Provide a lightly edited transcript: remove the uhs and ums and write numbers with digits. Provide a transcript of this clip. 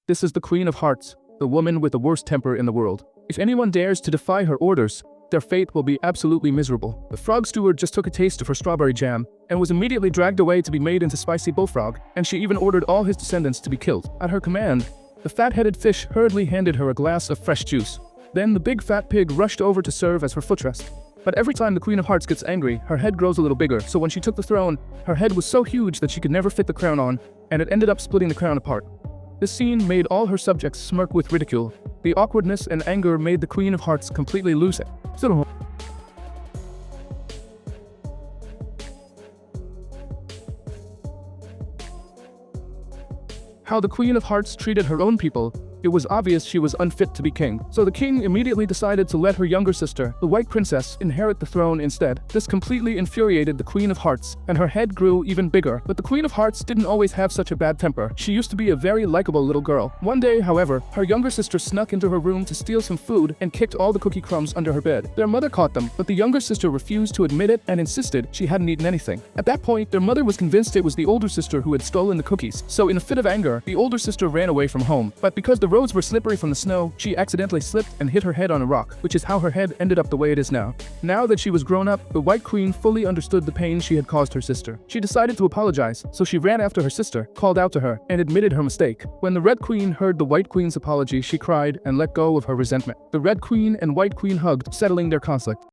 This is the Queen of Hearts, the woman with the worst temper in the world. If anyone dares to defy her orders, their fate will be absolutely miserable. The frog steward just took a taste of her strawberry jam and was immediately dragged away to be made into spicy bullfrog, and she even ordered all his descendants to be killed. At her command, the fat-headed fish hurriedly handed her a glass of fresh juice. Then the big fat pig rushed over to serve as her footrest. But every time the Queen of Hearts gets angry, her head grows a little bigger, so when she took the throne, her head was so huge that she could never fit the crown on, and it ended up splitting the crown apart. This scene made all her subjects smirk with ridicule. The awkwardness and anger made the Queen of Hearts completely lose it. How the Queen of Hearts treated her own people. It was obvious she was unfit to be king, so the king immediately decided to let her younger sister, the White Princess, inherit the throne instead. This completely infuriated the Queen of Hearts, and her head grew even bigger. But the Queen of Hearts didn't always have such a bad temper. She used to be a very likable little girl. One day, however, her younger sister snuck into her room to steal some food and kicked all the cookie crumbs under her bed. Their mother caught them, but the younger sister refused to admit it and insisted she hadn't eaten anything. At that point, their mother was convinced it was the older sister who had stolen the cookies, so in a fit of anger, the older sister ran away from home. But because the roads were slippery from the snow, she accidentally slipped and hit her head on a rock, which is how her head ended up the way it is now. Now that she was grown up, the White Queen fully understood the pain she had caused her sister. She decided to apologize, so she ran after her sister, called out to her, and admitted her mistake. When the Red Queen heard the White Queen's apology, she cried and let go of her resentment. The Red Queen and White Queen hugged, settling their conflict.